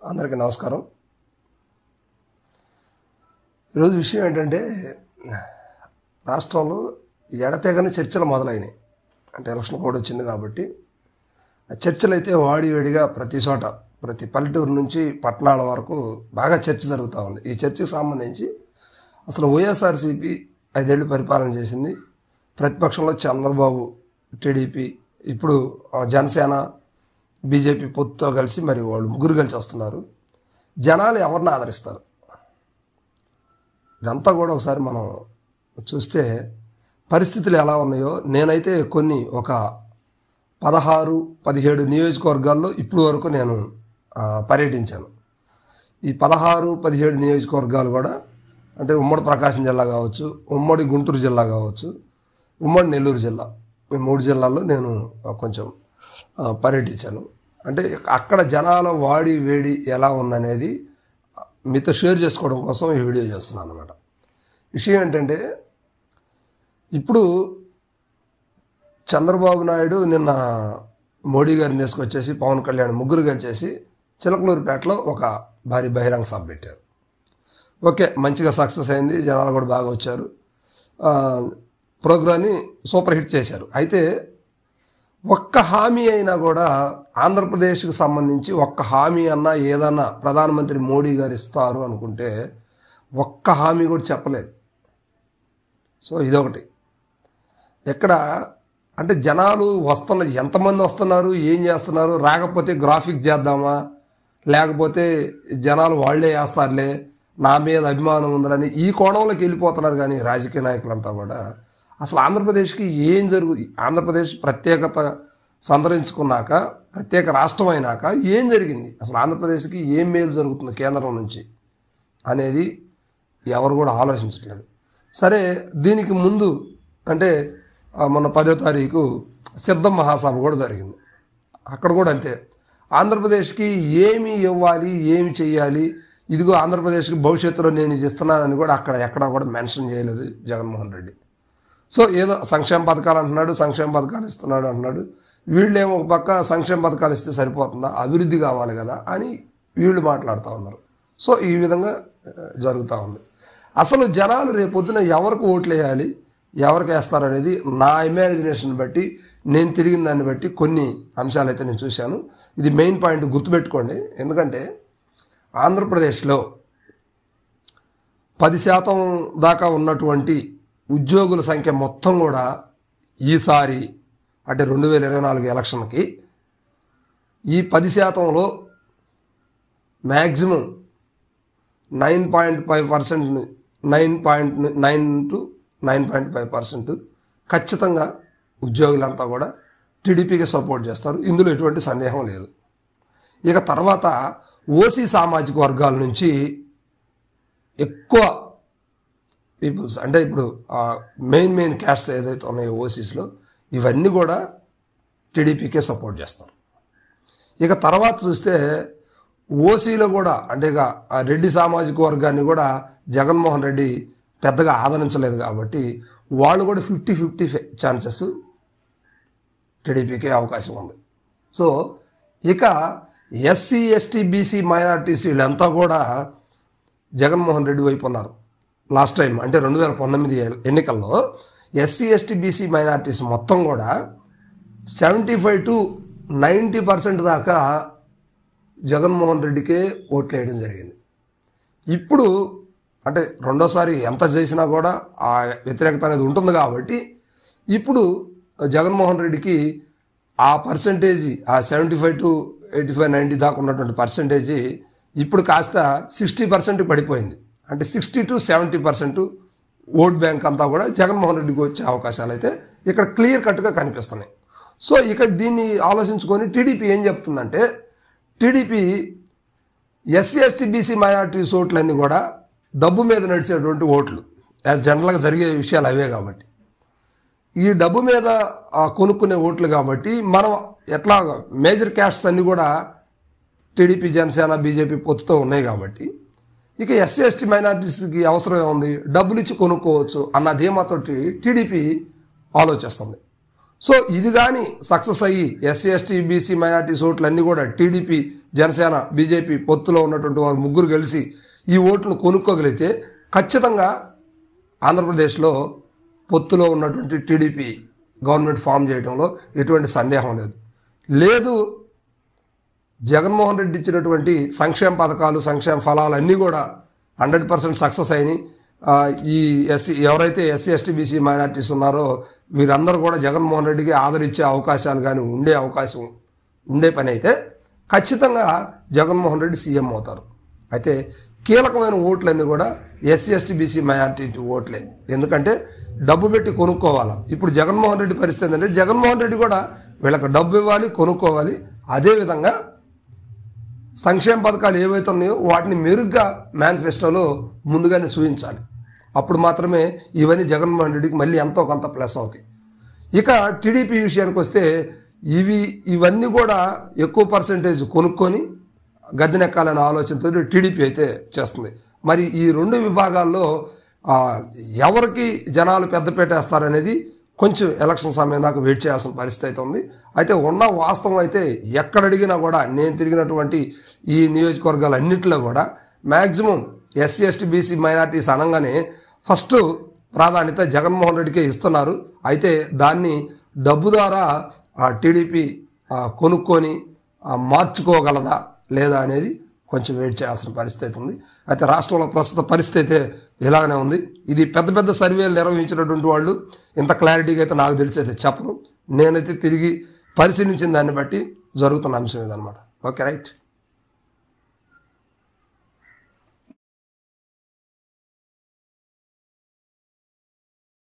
అందరికీ నమస్కారం. ఈరోజు విషయం ఏంటంటే, రాష్ట్రంలో ఎడతెగని చర్చలు మొదలైనవి. అంటే ఎలక్షన్ కోడ్ వచ్చింది కాబట్టి ఆ చర్చలు అయితే వాడివేడిగా ప్రతి చోట, ప్రతి పల్లెటూరు నుంచి పట్టణాల వరకు బాగా చర్చ జరుగుతూ ఉంది. ఈ చర్చకు సంబంధించి అసలు వైఎస్ఆర్సీపీ 5 ఏళ్ళు పరిపాలన చేసింది. ప్రతిపక్షంలో చంద్రబాబు, టీడీపీ, ఇప్పుడు జనసేన, బీజేపీ పొత్తుతో కలిసి మరి వాళ్ళు ముగ్గురు కలిసి వస్తున్నారు. జనాలు ఎవరిని ఆదరిస్తారు? ఇదంతా కూడా ఒకసారి మనం చూస్తే పరిస్థితులు ఎలా ఉన్నాయో, నేనైతే ఒక 16-17 నియోజకవర్గాల్లో ఇప్పుడు వరకు నేను పర్యటించాను. ఈ 16-17 నియోజకవర్గాలు కూడా అంటే ఉమ్మడి ప్రకాశం జిల్లా కావచ్చు, ఉమ్మడి గుంటూరు జిల్లా కావచ్చు, ఉమ్మడి నెల్లూరు జిల్లా, ఈ 3 జిల్లాల్లో నేను కొంచెం పర్యటించాను. అంటే అక్కడ జనాల వాడి వేడి ఎలా ఉందనేది మీతో షేర్ చేసుకోవడం కోసం ఈ వీడియో చేస్తున్నాను అనమాట. విషయం ఏంటంటే, ఇప్పుడు చంద్రబాబు నాయుడు నిన్న మోడీ గారిని తీసుకొచ్చేసి పవన్ కళ్యాణ్ ముగ్గురు కలిసేసి చిలకలూరుపేటలో ఒక భారీ బహిరంగ సభ పెట్టారు. ఓకే, మంచిగా సక్సెస్ అయింది, జనాలు కూడా బాగా వచ్చారు, ప్రోగ్రామ్ని సూపర్ హిట్ చేశారు. అయితే ఒక్క హామీ అయినా కూడా ఆంధ్రప్రదేశ్కి సంబంధించి ఒక్క హామీ అన్నా ఏదన్నా ప్రధానమంత్రి మోడీ గారు ఇస్తారు అనుకుంటే ఒక్క హామీ కూడా చెప్పలేదు. సో ఇదొకటి. ఎక్కడ అంటే జనాలు ఎంతమంది వస్తున్నారు, ఏం చేస్తున్నారు, రాకపోతే గ్రాఫిక్ చేద్దామా, లేకపోతే జనాలు వాళ్లే వేస్తారులే, నా మీద అభిమానం ఉందని ఈ కోణంలోకి వెళ్ళిపోతున్నారు. కానీ రాజకీయ నాయకులంతా కూడా అసలు ఆంధ్రప్రదేశ్కి ఆంధ్రప్రదేశ్ ప్రత్యేకత సంతరించుకున్నాక, ప్రత్యేక రాష్ట్రం అయినాక ఏం జరిగింది, అసలు ఆంధ్రప్రదేశ్కి ఏం మేలు జరుగుతుంది కేంద్రం నుంచి అనేది ఎవరు కూడా ఆలోచించట్లేదు. సరే, దీనికి ముందు అంటే మొన్న 10వ తారీఖు సిద్ధం మహాసభ కూడా జరిగింది. అక్కడ కూడా అంతే, ఆంధ్రప్రదేశ్కి ఏమి ఇవ్వాలి, ఏమి చెయ్యాలి, ఇదిగో ఆంధ్రప్రదేశ్కి భవిష్యత్తులో నేను ఇది ఇస్తున్నానని కూడా అక్కడ ఎక్కడా కూడా మెన్షన్ చేయలేదు జగన్మోహన్ రెడ్డి. సో ఏదో సంక్షేమ పథకాలు అంటున్నాడు, సంక్షేమ పథకాలు ఇస్తున్నాడు అంటున్నాడు. వీళ్ళేమో ఒక పక్క సంక్షేమ పథకాలు ఇస్తే సరిపోతుందా, అభివృద్ధి కావాలి కదా అని వీళ్ళు మాట్లాడుతూ ఉన్నారు. సో ఈ విధంగా జరుగుతూ ఉంది. అసలు జనాలు రేపొద్దున ఎవరికి ఓట్లు వేయాలి, ఎవరికి వేస్తారనేది నా ఇమాజినేషన్ బట్టి, నేను తిరిగిన దాన్ని బట్టి కొన్ని అంశాలు అయితే నేను చూశాను. ఇది మెయిన్ పాయింట్ గుర్తుపెట్టుకోండి. ఎందుకంటే ఆంధ్రప్రదేశ్లో 10% దాకా ఉన్నటువంటి ఉద్యోగుల సంఖ్య మొత్తం కూడా ఈసారి అంటే 2024 ఎలక్షన్కి ఈ 10%లో మ్యాక్సిమం 9.5%, 9.9 to 9.5% ఖచ్చితంగా ఉద్యోగులంతా కూడా టీడీపీకి సపోర్ట్ చేస్తారు. ఇందులో ఎటువంటి సందేహం లేదు. ఇక తర్వాత ఓసీ సామాజిక వర్గాల నుంచి ఎక్కువ పీపుల్స్ అంటే ఇప్పుడు మెయిన్ క్యాస్ట్ ఏదైతే ఉన్నాయో ఓసీస్లో, ఇవన్నీ కూడా టీడీపీకే సపోర్ట్ చేస్తారు. ఇక తర్వాత చూస్తే ఓసీలో కూడా అంటే ఇక రెడ్డి సామాజిక వర్గాన్ని కూడా జగన్మోహన్ రెడ్డి పెద్దగా ఆదరించలేదు కాబట్టి వాళ్ళు కూడా 50-50 ఛాన్సెస్ టీడీపీకే అవకాశం ఉంది. సో ఇక ఎస్సీ, ఎస్టీ, బీసీ, మైనారిటీస్ వీళ్ళంతా కూడా జగన్మోహన్ రెడ్డి వైపు ఉన్నారు. లాస్ట్ టైం అంటే 2019 ఎన్నికల్లో ఎస్సీ, ఎస్టీ, బీసీ, మైనారిటీస్ మొత్తం కూడా 75 to 90% దాకా జగన్మోహన్ రెడ్డికే ఓట్లు వేయడం జరిగింది. ఇప్పుడు అంటే రెండోసారి ఎంత చేసినా కూడా ఆ వ్యతిరేకత అనేది ఉంటుంది కాబట్టి ఇప్పుడు జగన్మోహన్ రెడ్డికి ఆ పర్సంటేజీ, ఆ 75 to 85, 90 దాకా ఉన్నటువంటి పర్సంటేజీ ఇప్పుడు కాస్త 60% పడిపోయింది. అంటే 60 to 70% ఓట్ బ్యాంక్ అంతా కూడా జగన్మోహన్ రెడ్డికి వచ్చే అవకాశాలు అయితే ఇక్కడ క్లియర్ కట్గా కనిపిస్తున్నాయి. సో ఇక్కడ దీన్ని ఆలోచించుకొని టీడీపీ ఏం చెప్తుందంటే, TDP SC, ST, BC, minorities ఓట్లన్నీ కూడా డబ్బు మీద నడిచేటువంటి ఓట్లు, యాజ్ జనరల్గా జరిగే విషయాలు అవే కాబట్టి, ఈ డబ్బు మీద కొనుక్కునే ఓట్లు కాబట్టి మనం ఎట్లా మేజర్ క్యాస్ట్స్ అన్నీ కూడా టీడీపీ, జనసేన, బీజేపీ పొత్తుతో ఉన్నాయి కాబట్టి ఇక ఎస్సీ, ఎస్టీ, మైనారిటీస్కి అవసరం ఏముంది, డబ్బులు ఇచ్చి కొనుక్కోవచ్చు అన్న ధీమాతోటి టీడీపీ ఆలోచిస్తుంది. సో ఇది కానీ సక్సెస్ అయ్యి ఎస్సీ ఎస్టీ బీసీ మైనార్టీస్ ఓట్లు అన్నీ కూడా టీడీపీ జనసేన బీజేపీ పొత్తులో ఉన్నటువంటి వారు ముగ్గురు కలిసి ఈ ఓట్లను కొనుక్కోగలిగితే ఖచ్చితంగా ఆంధ్రప్రదేశ్లో పొత్తులో ఉన్నటువంటి టీడీపీ గవర్నమెంట్ ఫామ్ చేయడంలో ఎటువంటి సందేహం లేదు. జగన్మోహన్ రెడ్డి ఇచ్చినటువంటి సంక్షేమ పథకాలు సంక్షేమ ఫలాలు అన్నీ కూడా 100% సక్సెస్ అయినాయి. ఈ ఎవరైతే ఎస్సీ ఎస్టీ బీసీ మైనార్టీస్ ఉన్నారో వీరందరూ కూడా జగన్మోహన్ రెడ్డికి ఆదరించే అవకాశాలు కానీ ఉండే పని అయితే ఖచ్చితంగా జగన్మోహన్ రెడ్డి సీఎం అవుతారు. అయితే కీలకమైన ఓట్లన్నీ కూడా ఎస్సీ ఎస్టీ బీసీ మైనార్టీ ఓట్లే. ఎందుకంటే డబ్బు పెట్టి కొనుక్కోవాలి. ఇప్పుడు జగన్మోహన్ రెడ్డి పరిస్థితి ఏంటంటే జగన్మోహన్ రెడ్డి కూడా వీళ్ళకి డబ్బు ఇవ్వాలి, కొనుక్కోవాలి. అదేవిధంగా సంక్షేమ పథకాలు ఏవైతే ఉన్నాయో వాటిని మెరుగ్గా మేనిఫెస్టోలో ముందుగానే చూపించాలి. అప్పుడు మాత్రమే ఇవన్నీ జగన్మోహన్ రెడ్డికి మళ్ళీ ఎంతో కొంత ప్లస్ అవుతాయి. ఇక టీడీపీ విషయానికి వస్తే ఇవన్నీ కూడా ఎక్కువ పర్సెంటేజ్ కొనుక్కొని గద్దెనెక్కాలనే ఆలోచనతో టీడీపీ అయితే చేస్తుంది. మరి ఈ రెండు విభాగాల్లో ఎవరికి జనాలు పెద్దపీట వేస్తారనేది కొంచెం ఎలక్షన్ సమయం దాకా వెయిట్ చేయాల్సిన పరిస్థితి అయితే ఉంది. అయితే ఉన్న వాస్తవం అయితే ఎక్కడ అడిగినా కూడా నేను తిరిగినటువంటి ఈ నియోజకవర్గాలన్నింటిలో కూడా maximum SC ST BC minorities అనగానే ఫస్ట్ ప్రాధాన్యత జగన్మోహన్ రెడ్డికే ఇస్తున్నారు. అయితే దాన్ని డబ్బు ద్వారా టీడీపీ కొనుక్కొని మార్చుకోగలదా లేదా అనేది కొంచెం వెయిట్ చేయాల్సిన పరిస్థితి ఉంది. అయితే రాష్ట్రంలో ప్రస్తుత పరిస్థితి అయితే ఇలాగనే ఉంది. ఇది పెద్ద సర్వేలు నిర్వహించినటువంటి వాళ్ళు ఇంత క్లారిటీగా అయితే నాకు తెలిసి అయితే చెప్పను. నేనైతే తిరిగి పరిశీలించిన దాన్ని బట్టి జరుగుతున్న అంశం ఇదన్నమాట. Okay, right.